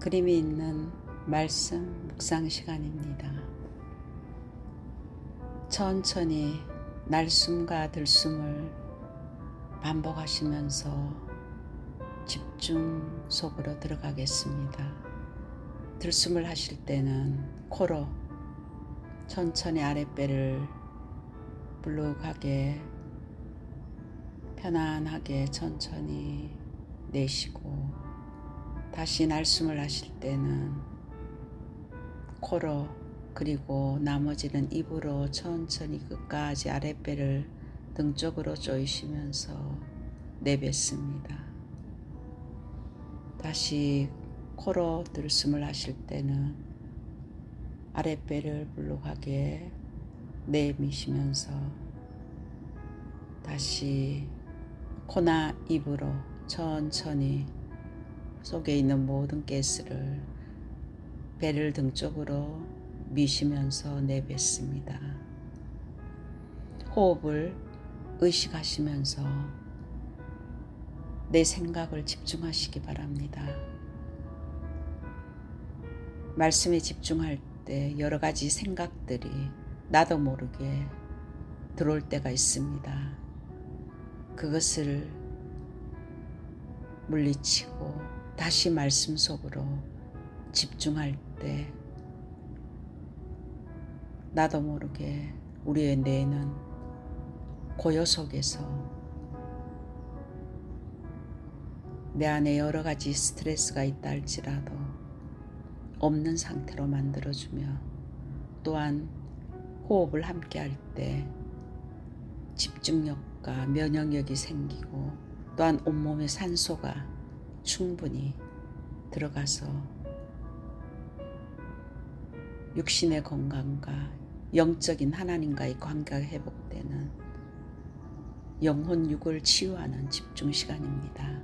그림이 있는 말씀 묵상 시간입니다. 천천히 날숨과 들숨을 반복하시면서 집중 속으로 들어가겠습니다. 들숨을 하실 때는 코로 천천히 아랫배를 불룩하게 편안하게 천천히 내쉬고, 다시 날숨을 하실 때는 코로 그리고 나머지는 입으로 천천히 끝까지 아랫배를 등 쪽으로 조이시면서 내뱉습니다. 다시 코로 들숨을 하실 때는 아랫배를 불룩하게 내미시면서 다시 코나 입으로 천천히 속에 있는 모든 가스를 배를 등 쪽으로 미시면서 내뱉습니다. 호흡을 의식하시면서 내 생각을 집중하시기 바랍니다. 말씀에 집중할 때 여러 가지 생각들이 나도 모르게 들어올 때가 있습니다. 그것을 물리치고 다시 말씀 속으로 집중할 때 나도 모르게 우리의 뇌는 고요 속에서 내 안에 여러 가지 스트레스가 있다 할지라도 없는 상태로 만들어주며, 또한 호흡을 함께 할 때 집중력과 면역력이 생기고, 또한 온몸에 산소가 충분히 들어가서 육신의 건강과 영적인 하나님과의 관계가 회복되는 영혼 육을 치유하는 집중 시간입니다.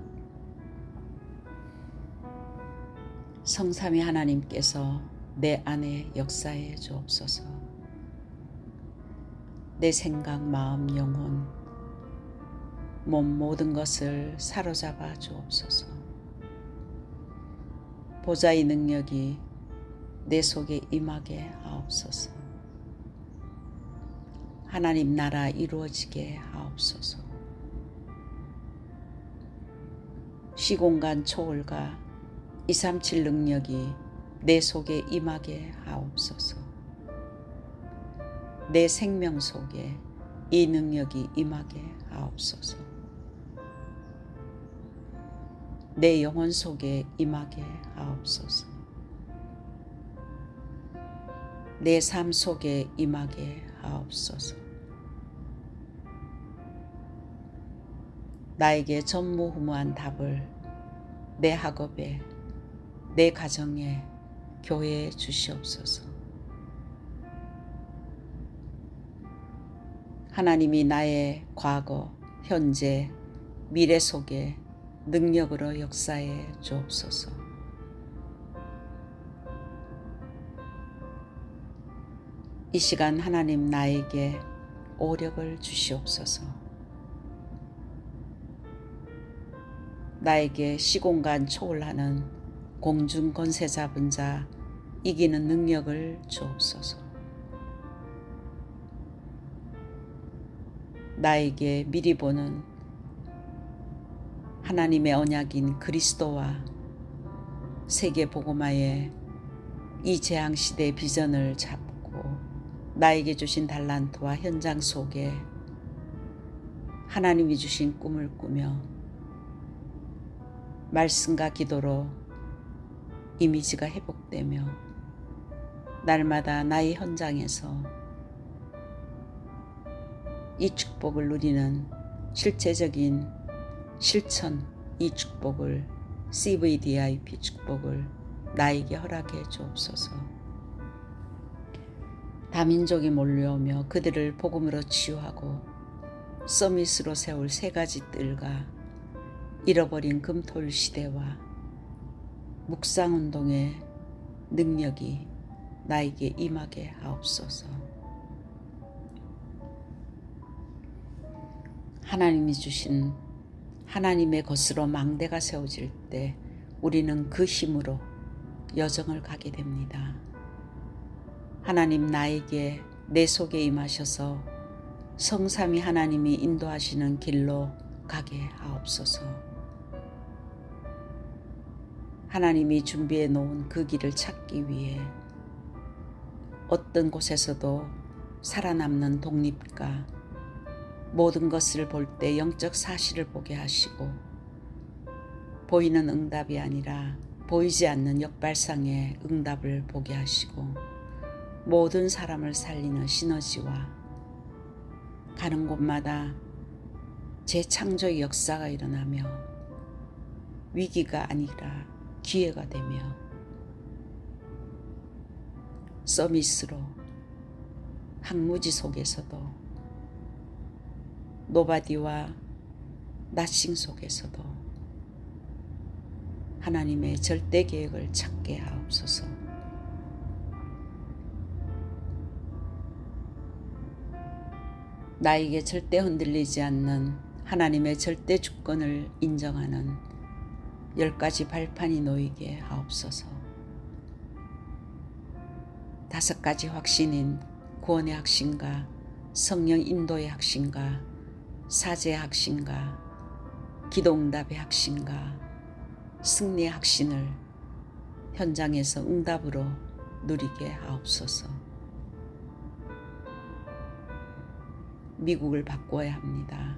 성삼위 하나님께서 내 안에 역사해 주옵소서. 내 생각, 마음, 영혼, 몸 모든 것을 사로잡아 주옵소서. 보좌의 능력이 내 속에 임하게 하옵소서. 하나님 나라 이루어지게 하옵소서. 시공간 초월과 237 능력이 내 속에 임하게 하옵소서. 내 생명 속에 이 능력이 임하게 하옵소서. 내 영혼 속에 임하게 하옵소서. 내 삶 속에 임하게 하옵소서. 나에게 전무후무한 답을 내 학업에, 내 가정에, 교회에 주시옵소서. 하나님이 나의 과거, 현재, 미래 속에 능력으로 역사해 주옵소서. 이 시간 하나님 나에게 오력을 주시옵소서. 나에게 시공간 초월하는 공중 권세 잡은 자 이기는 능력을 주옵소서. 나에게 미리 보는 하나님의 언약인 그리스도와 세계 복음화의 이 재앙시대의 비전을 잡고 나에게 주신 달란트와 현장 속에 하나님이 주신 꿈을 꾸며 말씀과 기도로 이미지가 회복되며 날마다 나의 현장에서 이 축복을 누리는 실제적인 실천, 이 축복을 CVDIP 축복을 나에게 허락해 주옵소서. 다민족이 몰려오며 그들을 복음으로 치유하고 서밋으로 세울 세 가지 뜰과 잃어버린 금토일 시대와 묵상운동의 능력이 나에게 임하게 하옵소서. 하나님이 주신 하나님의 것으로 망대가 세워질 때 우리는 그 힘으로 여정을 가게 됩니다. 하나님 나에게 내 속에 임하셔서 성삼위 하나님이 인도하시는 길로 가게 하옵소서. 하나님이 준비해 놓은 그 길을 찾기 위해 어떤 곳에서도 살아남는 독립과 모든 것을 볼 때 영적 사실을 보게 하시고 보이는 응답이 아니라 보이지 않는 역발상의 응답을 보게 하시고 모든 사람을 살리는 시너지와 가는 곳마다 재창조의 역사가 일어나며 위기가 아니라 기회가 되며 서밋으로 항무지 속에서도 노바디와 나싱 속에서도 하나님의 절대 계획을 찾게 하옵소서. 나에게 절대 흔들리지 않는 하나님의 절대 주권을 인정하는 10가지 발판이 놓이게 하옵소서. 5가지 확신인 구원의 확신과 성령 인도의 확신과 사제의 확신과 기도응답의 확신과 승리의 확신을 현장에서 응답으로 누리게 하옵소서. 미국을 바꿔야 합니다.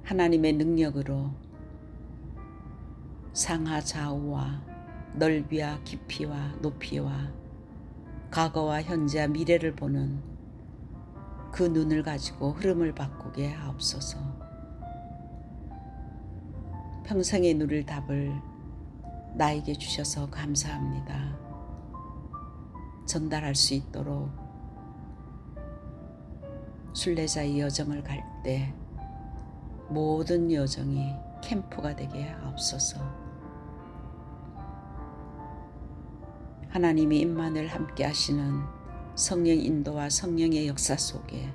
하나님의 능력으로 상하 좌우와 넓이와 깊이와 높이와 과거와 현재와 미래를 보는 그 눈을 가지고 흐름을 바꾸게 하옵소서. 평생의 누릴 답을 나에게 주셔서 감사합니다. 전달할 수 있도록 순례자의 여정을 갈 때 모든 여정이 캠프가 되게 하옵소서. 하나님이 임만을 함께 하시는 성령 인도와 성령의 역사 속에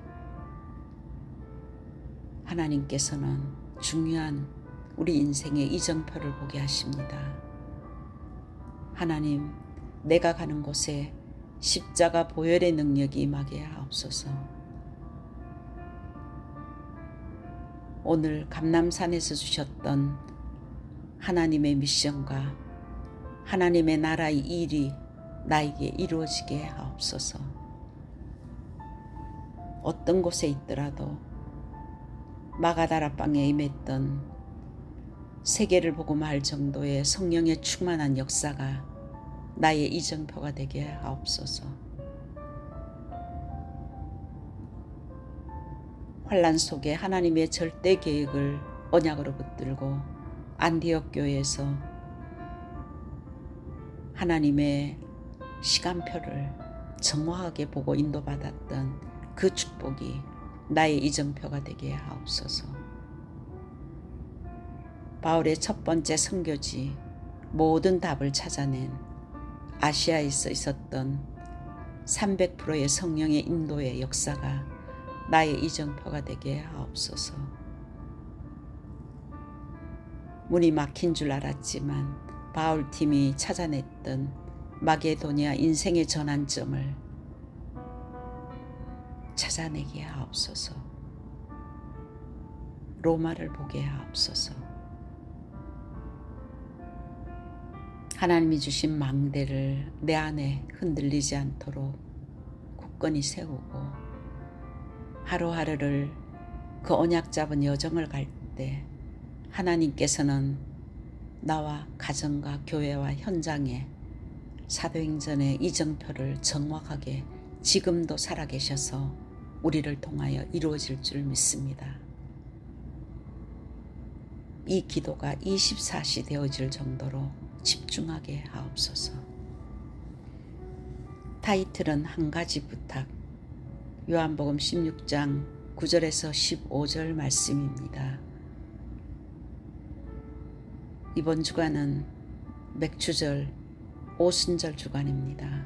하나님께서는 중요한 우리 인생의 이정표를 보게 하십니다. 하나님, 내가 가는 곳에 십자가 보혈의 능력이 임하게 하옵소서. 오늘 감람산에서 주셨던 하나님의 미션과 하나님의 나라의 일이 나에게 이루어지게 하옵소서. 어떤 곳에 있더라도 마가다라방에 임했던 세계를 보고 말 정도의 성령의 충만한 역사가 나의 이정표가 되게 하옵소서. 환난 속에 하나님의 절대 계획을 언약으로 붙들고 안디옥 교회에서 하나님의 시간표를 정확하게 보고 인도받았던 그 축복이 나의 이정표가 되게 하옵소서. 바울의 첫 번째 선교지 모든 답을 찾아낸 아시아에서 있었던 300%의 성령의 인도의 역사가 나의 이정표가 되게 하옵소서. 문이 막힌 줄 알았지만 바울팀이 찾아냈던 마게도니아 인생의 전환점을 찾아내게 하옵소서. 로마를 보게 하옵소서. 하나님이 주신 망대를 내 안에 흔들리지 않도록 굳건히 세우고 하루하루를 그 언약 잡은 여정을 갈 때 하나님께서는 나와 가정과 교회와 현장에 사도행전의 이정표를 정확하게 지금도 살아계셔서 우리를 통하여 이루어질 줄 믿습니다. 이 기도가 24시 되어질 정도로 집중하게 하옵소서. 타이틀은 한 가지 부탁, 요한복음 16장 9절에서 15절 말씀입니다. 이번 주간은 맥추절 오순절 주간입니다.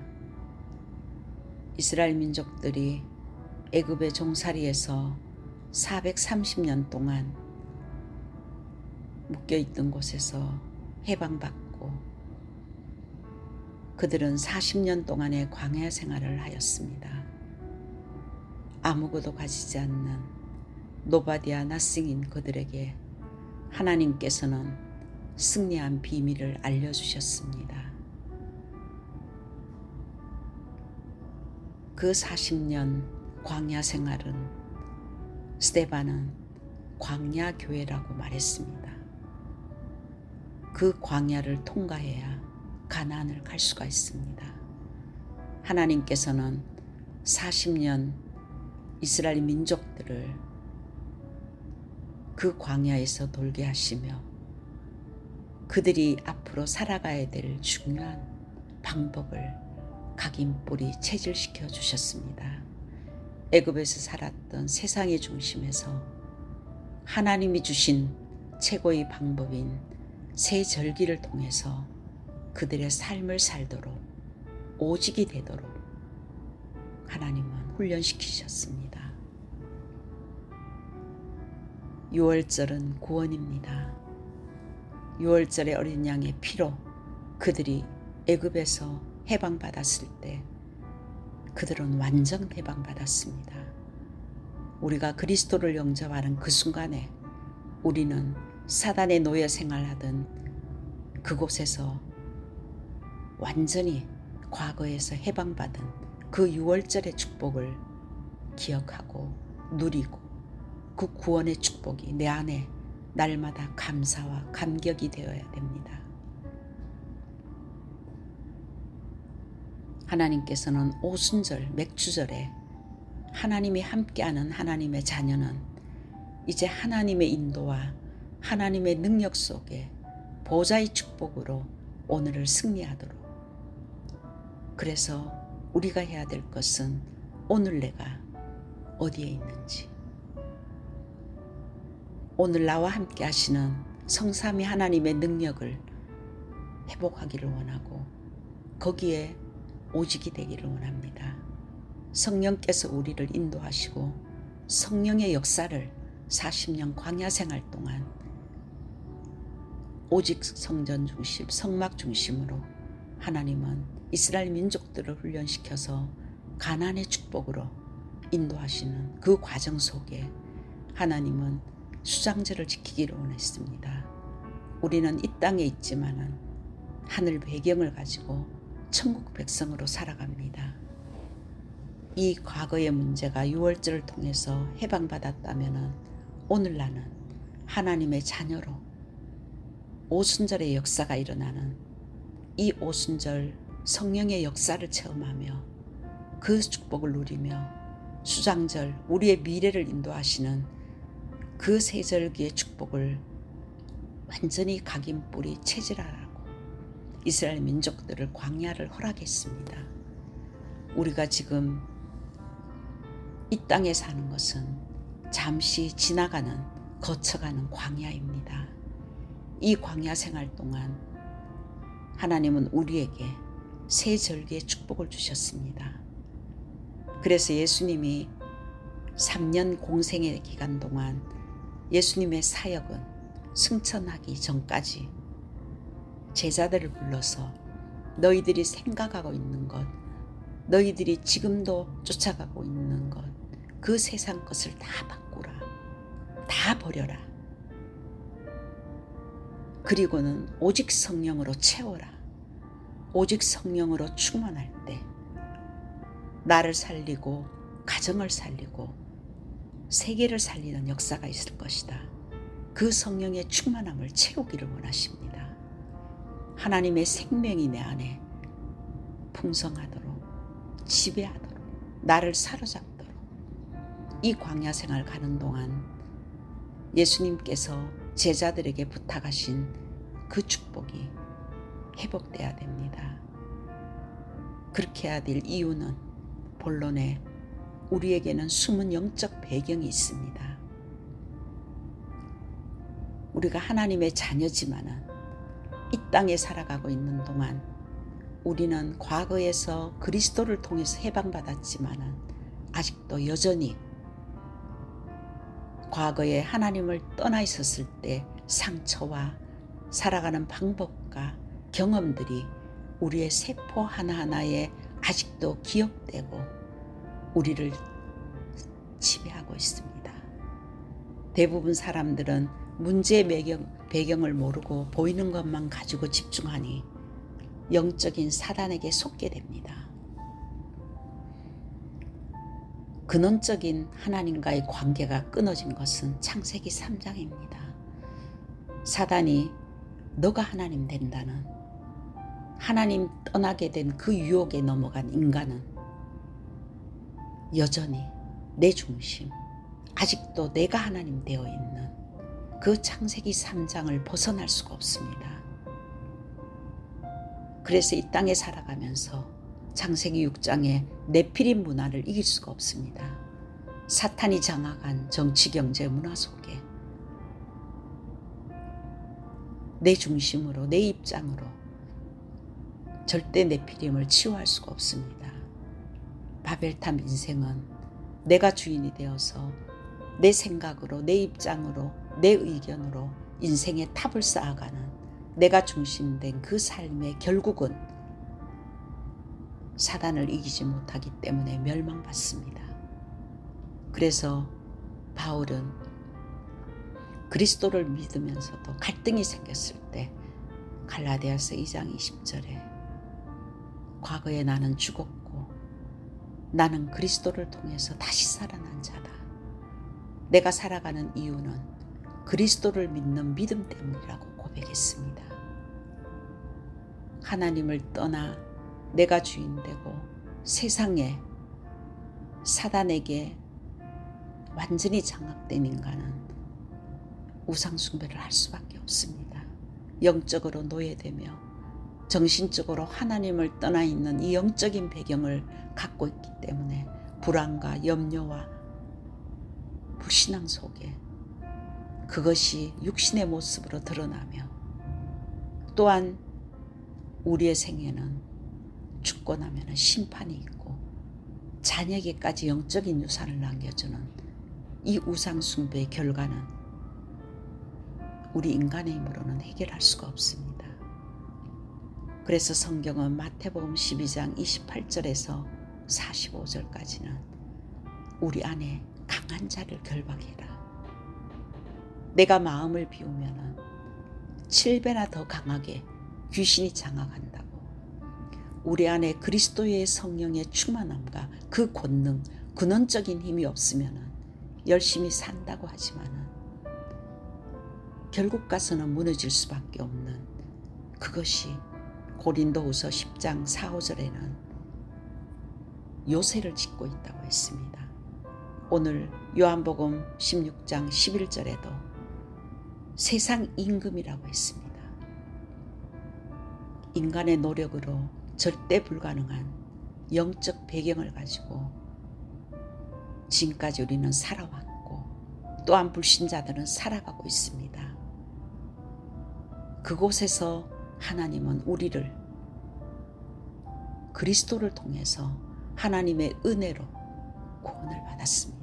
이스라엘 민족들이 애굽의 종살이에서 430년 동안 묶여있던 곳에서 해방받고 그들은 40년 동안의 광야 생활을 하였습니다. 아무것도 가지지 않는 노바디아 나싱인 그들에게 하나님께서는 승리한 비밀을 알려주셨습니다. 그 40년 광야 생활은 스데반은 광야 교회라고 말했습니다. 그 광야를 통과해야 가나안을 갈 수가 있습니다. 하나님께서는 40년 이스라엘 민족들을 그 광야에서 돌게 하시며 그들이 앞으로 살아가야 될 중요한 방법을 각인뿌리 체질시켜 주셨습니다. 애굽에서 살았던 세상의 중심에서 하나님이 주신 최고의 방법인 새 절기를 통해서 그들의 삶을 살도록 오직이 되도록 하나님은 훈련시키셨습니다. 유월절은 구원입니다. 유월절의 어린 양의 피로 그들이 애굽에서 해방받았을 때 그들은 완전 해방받았습니다. 우리가 그리스도를 영접하는 그 순간에 우리는 사단의 노예 생활하던 그곳에서 완전히 과거에서 해방받은 그 유월절의 축복을 기억하고 누리고 그 구원의 축복이 내 안에 날마다 감사와 감격이 되어야 됩니다. 하나님께서는 오순절 맥주절에 하나님이 함께하는 하나님의 자녀는 이제 하나님의 인도와 하나님의 능력 속에 보좌의 축복으로 오늘을 승리하도록, 그래서 우리가 해야 될 것은 오늘 내가 어디에 있는지, 오늘 나와 함께 하시는 성삼위 하나님의 능력을 회복하기를 원하고 거기에 오직이 되기를 원합니다. 성령께서 우리를 인도하시고 성령의 역사를 40년 광야 생활 동안 오직 성전 중심, 성막 중심으로 하나님은 이스라엘 민족들을 훈련시켜서 가나안의 축복으로 인도하시는 그 과정 속에 하나님은 수장제를 지키기를 원했습니다. 우리는 이 땅에 있지만은 하늘 배경을 가지고 천국 백성으로 살아갑니다. 이 과거의 문제가 유월절을 통해서 해방받았다면 오늘 나는 하나님의 자녀로 오순절의 역사가 일어나는 이 오순절 성령의 역사를 체험하며 그 축복을 누리며 수장절 우리의 미래를 인도하시는 그 세절기의 축복을 완전히 각인뿌리 체질하라고 이스라엘 민족들을 광야를 허락했습니다. 우리가 지금 이 땅에 사는 것은 잠시 지나가는 거쳐가는 광야입니다. 이 광야 생활 동안 하나님은 우리에게 새 절기의 축복을 주셨습니다. 그래서 예수님이 3년 공생의 기간 동안 예수님의 사역은 승천하기 전까지 제자들을 불러서 너희들이 생각하고 있는 것, 너희들이 지금도 쫓아가고 있는 것, 그 세상 것을 다 바꾸라, 다 버려라. 그리고는 오직 성령으로 채워라. 오직 성령으로 충만할 때 나를 살리고 가정을 살리고 세계를 살리는 역사가 있을 것이다. 그 성령의 충만함을 채우기를 원하십니다. 하나님의 생명이 내 안에 풍성하도록 지배하도록 나를 사로잡도록 이 광야 생활 가는 동안 예수님께서 제자들에게 부탁하신 그 축복이 회복돼야 됩니다. 그렇게 해야 될 이유는 본론에 우리에게는 숨은 영적 배경이 있습니다. 우리가 하나님의 자녀지만은 이 땅에 살아가고 있는 동안 우리는 과거에서 그리스도를 통해서 해방받았지만은 아직도 여전히 과거에 하나님을 떠나 있었을 때 상처와 살아가는 방법과 경험들이 우리의 세포 하나하나에 아직도 기억되고 우리를 지배하고 있습니다. 대부분 사람들은 문제의 배경을 모르고 보이는 것만 가지고 집중하니 영적인 사단에게 속게 됩니다. 근원적인 하나님과의 관계가 끊어진 것은 창세기 3장입니다. 사단이 너가 하나님 된다는, 하나님 떠나게 된 그 유혹에 넘어간 인간은 여전히 내 중심, 아직도 내가 하나님 되어 있는 그 창세기 3장을 벗어날 수가 없습니다. 그래서 이 땅에 살아가면서 창세기 6장의 네피림 문화를 이길 수가 없습니다. 사탄이 장악한 정치 경제 문화 속에 내 중심으로, 내 입장으로 절대 네피림을 치유할 수가 없습니다. 바벨탑 인생은 내가 주인이 되어서 내 생각으로, 내 입장으로, 내 의견으로 인생의 탑을 쌓아가는 내가 중심된 그 삶의 결국은 사단을 이기지 못하기 때문에 멸망받습니다. 그래서 바울은 그리스도를 믿으면서도 갈등이 생겼을 때 갈라디아서 2장 20절에 과거에 나는 죽었고 나는 그리스도를 통해서 다시 살아난 자다. 내가 살아가는 이유는 그리스도를 믿는 믿음 때문이라고 고백했습니다. 하나님을 떠나 내가 주인되고 세상에 사단에게 완전히 장악된 인간은 우상 숭배를 할 수밖에 없습니다. 영적으로 노예되며 정신적으로 하나님을 떠나 있는 이 영적인 배경을 갖고 있기 때문에 불안과 염려와 불신앙 속에 그것이 육신의 모습으로 드러나며 또한 우리의 생애는 죽고 나면 심판이 있고 자녀에게까지 영적인 유산을 남겨주는 이 우상 숭배의 결과는 우리 인간의 힘으로는 해결할 수가 없습니다. 그래서 성경은 마태복음 12장 28절에서 45절까지는 우리 안에 강한 자를 결박해라. 내가 마음을 비우면 7배나 더 강하게 귀신이 장악한다고. 우리 안에 그리스도의 성령의 충만함과 그 권능, 근원적인 힘이 없으면 열심히 산다고 하지만 결국 가서는 무너질 수밖에 없는 그것이 고린도후서 10장 4, 5절에는 요새를 짓고 있다고 했습니다. 오늘 요한복음 16장 11절에도 세상 임금이라고 했습니다. 인간의 노력으로 절대 불가능한 영적 배경을 가지고 지금까지 우리는 살아왔고 또한 불신자들은 살아가고 있습니다. 그곳에서 하나님은 우리를 그리스도를 통해서 하나님의 은혜로 구원을 받았습니다.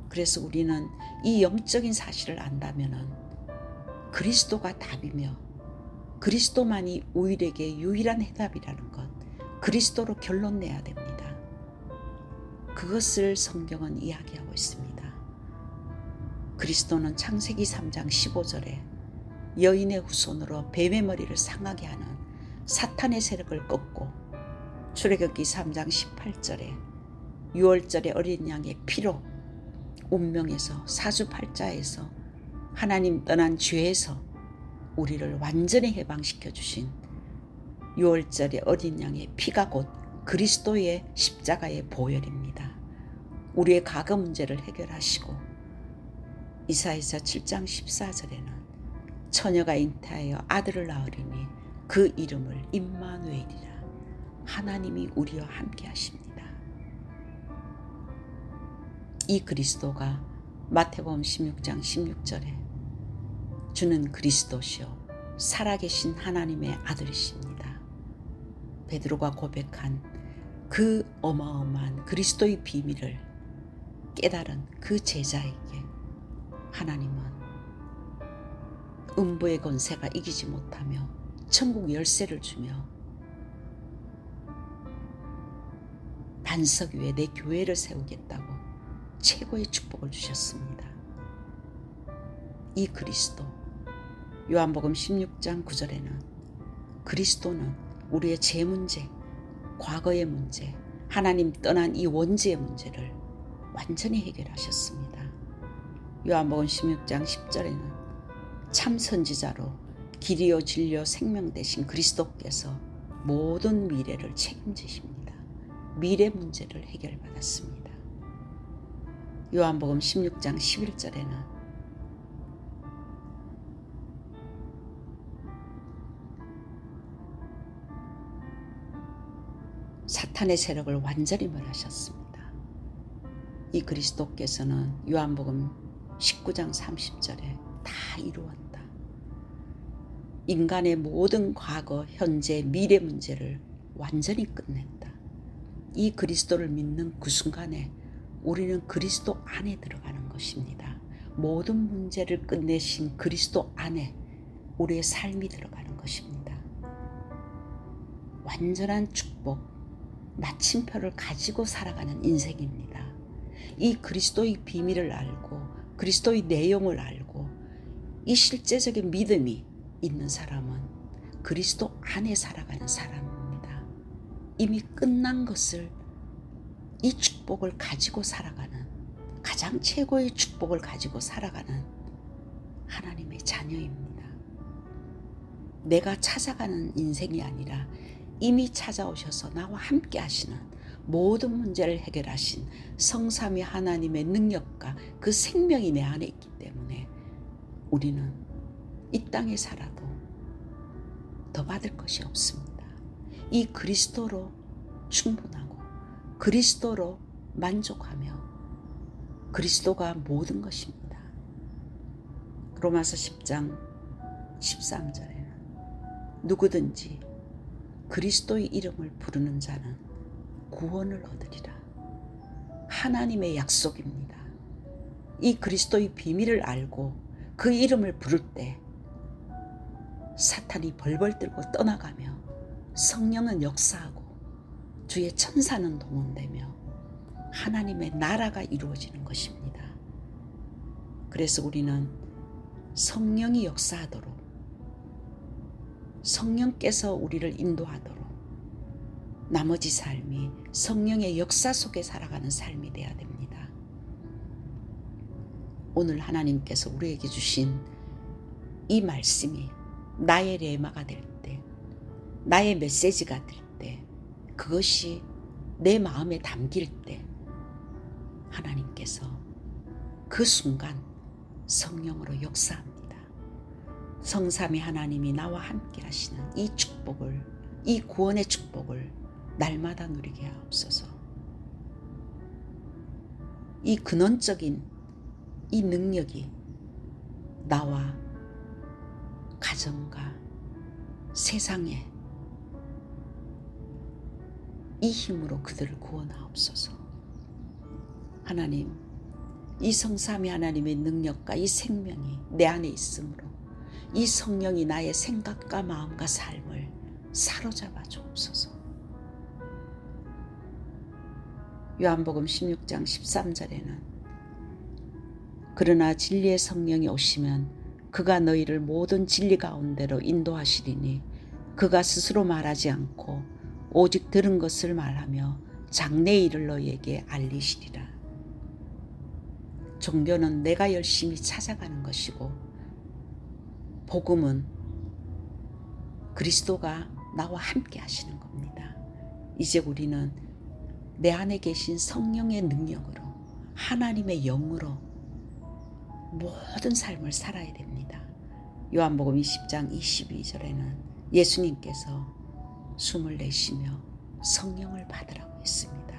그래서 우리는 이 영적인 사실을 안다면 그리스도가 답이며 그리스도만이 우리에게 유일한 해답이라는 것, 그리스도로 결론 내야 됩니다. 그것을 성경은 이야기하고 있습니다. 그리스도는 창세기 3장 15절에 여인의 후손으로 뱀의 머리를 상하게 하는 사탄의 세력을 꺾고 출애굽기 3장 18절에 6월절의 어린 양의 피로 운명에서 사주팔자에서 하나님 떠난 죄에서 우리를 완전히 해방시켜 주신 6월절의 어린 양의 피가 곧 그리스도의 십자가의 보혈입니다. 우리의 과거 문제를 해결하시고 이사야서 7장 14절에는 처녀가 잉태하여 아들을 낳으리니 그 이름을 임마누엘이라. 하나님이 우리와 함께 하십니다. 이 그리스도가 마태복음 16장 16절에 주는 그리스도시요 살아계신 하나님의 아들이십니다. 베드로가 고백한 그 어마어마한 그리스도의 비밀을 깨달은 그 제자에게 하나님은 음부의 권세가 이기지 못하며 천국 열쇠를 주며 반석 위에 내 교회를 세우겠다고 최고의 축복을 주셨습니다. 이 그리스도, 요한복음 16장 9절에는 그리스도는 우리의 죄 문제, 과거의 문제, 하나님 떠난 이 원죄의 문제를 완전히 해결하셨습니다. 요한복음 16장 10절에는 참 선지자로 길이요 진리요 생명 되신 그리스도께서 모든 미래를 책임지십니다. 미래 문제를 해결받았습니다. 요한복음 16장 11절에는 사탄의 세력을 완전히 멸하셨습니다. 이 그리스도께서는 요한복음 19장 30절에 다 이루었다. 인간의 모든 과거, 현재, 미래 문제를 완전히 끝냈다. 이 그리스도를 믿는 그 순간에 우리는 그리스도 안에 들어가는 것입니다. 모든 문제를 끝내신 그리스도 안에 우리의 삶이 들어가는 것입니다. 완전한 축복, 마침표를 가지고 살아가는 인생입니다. 이 그리스도의 비밀을 알고 그리스도의 내용을 알고 이 실제적인 믿음이 있는 사람은 그리스도 안에 살아가는 사람입니다. 이미 끝난 것을, 이 축복을 가지고 살아가는, 가장 최고의 축복을 가지고 살아가는 하나님의 자녀입니다. 내가 찾아가는 인생이 아니라 이미 찾아오셔서 나와 함께 하시는, 모든 문제를 해결하신 성삼위 하나님의 능력과 그 생명이 내 안에 있기 때문에 우리는 이 땅에 살아도 더 받을 것이 없습니다. 이 그리스도로 충분하고 그리스도로 만족하며 그리스도가 모든 것입니다. 로마서 10장 13절에는 누구든지 그리스도의 이름을 부르는 자는 구원을 얻으리라. 하나님의 약속입니다. 이 그리스도의 비밀을 알고 그 이름을 부를 때 사탄이 벌벌 떨고 떠나가며 성령은 역사하고 주의 천사는 동원되며 하나님의 나라가 이루어지는 것입니다. 그래서 우리는 성령이 역사하도록, 성령께서 우리를 인도하도록 나머지 삶이 성령의 역사 속에 살아가는 삶이 되어야 됩니다. 오늘 하나님께서 우리에게 주신 이 말씀이 나의 레마가 될 때, 나의 메시지가 될 때, 그것이 내 마음에 담길 때 하나님께서 그 순간 성령으로 역사합니다. 성삼위 하나님이 나와 함께 하시는 이 축복을, 이 구원의 축복을 날마다 누리게 하옵소서. 이 근원적인 이 능력이 나와 가정과 세상에 이 힘으로 그들을 구원하옵소서. 하나님, 이 성삼위 하나님의 능력과 이 생명이 내 안에 있으므로 이 성령이 나의 생각과 마음과 삶을 사로잡아 주옵소서. 요한복음 16장 13절에는 그러나 진리의 성령이 오시면 그가 너희를 모든 진리 가운데로 인도하시리니 그가 스스로 말하지 않고 오직 들은 것을 말하며 장래의 일을 너희에게 알리시리라. 종교는 내가 열심히 찾아가는 것이고 복음은 그리스도가 나와 함께 하시는 겁니다. 이제 우리는 내 안에 계신 성령의 능력으로, 하나님의 영으로 모든 삶을 살아야 됩니다. 요한복음 20장 22절에는 예수님께서 숨을 내쉬며 성령을 받으라고 했습니다.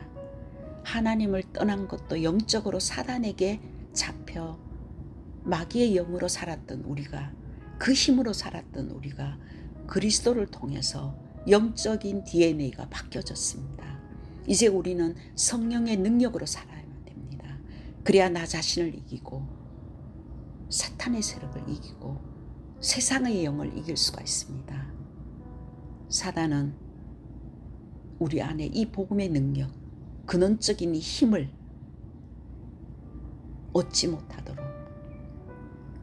하나님을 떠난 것도 영적으로 사단에게 잡혀 마귀의 영으로 살았던 우리가, 그 힘으로 살았던 우리가 그리스도를 통해서 영적인 DNA가 바뀌어졌습니다. 이제 우리는 성령의 능력으로 살아야만 됩니다. 그래야 나 자신을 이기고 사탄의 세력을 이기고 세상의 영을 이길 수가 있습니다. 사단은 우리 안에 이 복음의 능력, 근원적인 이 힘을 얻지 못하도록,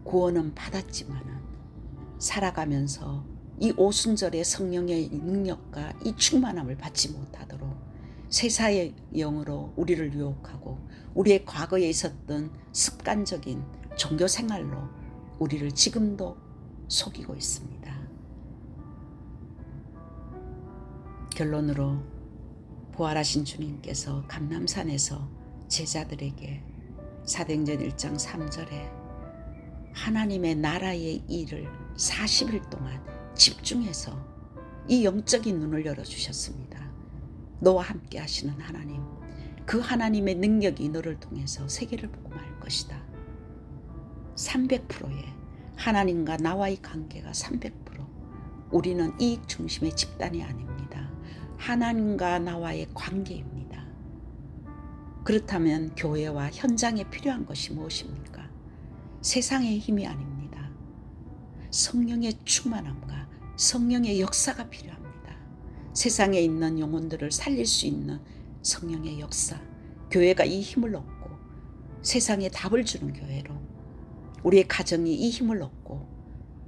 구원은 받았지만은 살아가면서 이 오순절의 성령의 능력과 이 충만함을 받지 못하도록 세사의 영으로 우리를 유혹하고 우리의 과거에 있었던 습관적인 종교 생활로 우리를 지금도 속이고 있습니다. 결론으로 부활하신 주님께서 감람산에서 제자들에게 사도행전 1장 3절에 하나님의 나라의 일을 40일 동안 집중해서 이 영적인 눈을 열어주셨습니다. 너와 함께 하시는 하나님, 그 하나님의 능력이 너를 통해서 세계를 보고 말 것이다. 300%의 하나님과 나와의 관계가 300%. 우리는 이익 중심의 집단이 아닙니다. 하나님과 나와의 관계입니다. 그렇다면 교회와 현장에 필요한 것이 무엇입니까? 세상의 힘이 아닙니다. 성령의 충만함과 성령의 역사가 필요합니다. 세상에 있는 영혼들을 살릴 수 있는 성령의 역사, 교회가 이 힘을 얻고 세상에 답을 주는 교회로 우리의 가정이 이 힘을 얻고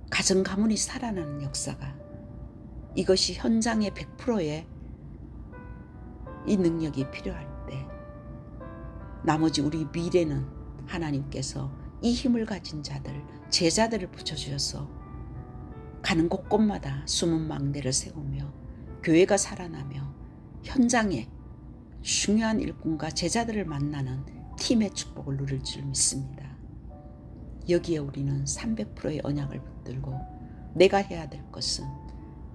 가정 가문이 살아나는 역사가, 이것이 현장의 100%의 이 능력이 필요할 때 나머지 우리 미래는 하나님께서 이 힘을 가진 자들, 제자들을 붙여주셔서 가는 곳곳마다 숨은 망대를 세우며 교회가 살아나며 현장에 중요한 일꾼과 제자들을 만나는 팀의 축복을 누릴 줄 믿습니다. 여기에 우리는 300%의 언약을 붙들고 내가 해야 될 것은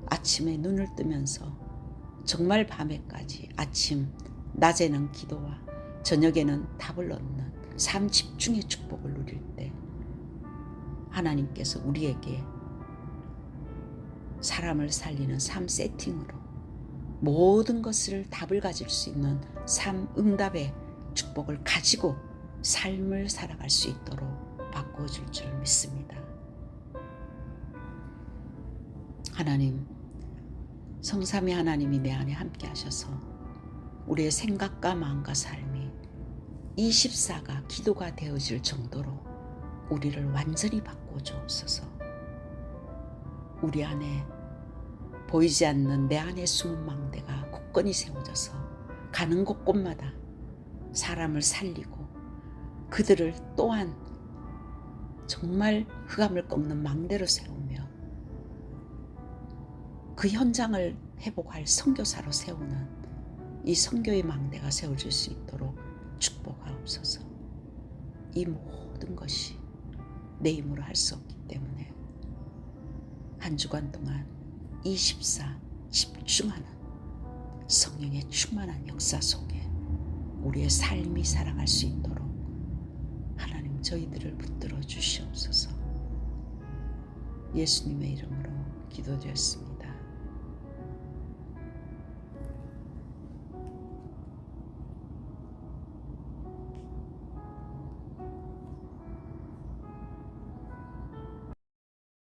아침에 눈을 뜨면서 정말 밤에까지, 아침, 낮에는 기도와 저녁에는 답을 얻는 삶 집중의 축복을 누릴 때 하나님께서 우리에게 사람을 살리는 삶 세팅으로 모든 것을 답을 가질 수 있는 삶 응답의 축복을 가지고 삶을 살아갈 수 있도록 바꾸어 줄 줄 믿습니다. 하나님, 성삼위 하나님이 내 안에 함께 하셔서 우리의 생각과 마음과 삶이 24가 기도가 되어질 정도로 우리를 완전히 바꾸어 주옵소서. 우리 안에 보이지 않는 내 안에 숨은 망대가 굳건히 세워져서 가는 곳곳마다 사람을 살리고 그들을 또한 정말 흑암을 꺾는 망대로 세우며 그 현장을 회복할 선교사로 세우는 이 선교의 망대가 세워질 수 있도록 축복하옵소서. 이 모든 것이 내 힘으로 할 수 없기 때문에 한 주간 동안 24 집중하는 성령의 충만한 역사 속에 우리의 삶이 살아갈 수 있도록 하나님 저희들을 붙들어 주시옵소서. 예수님의 이름으로 기도드렸습니다.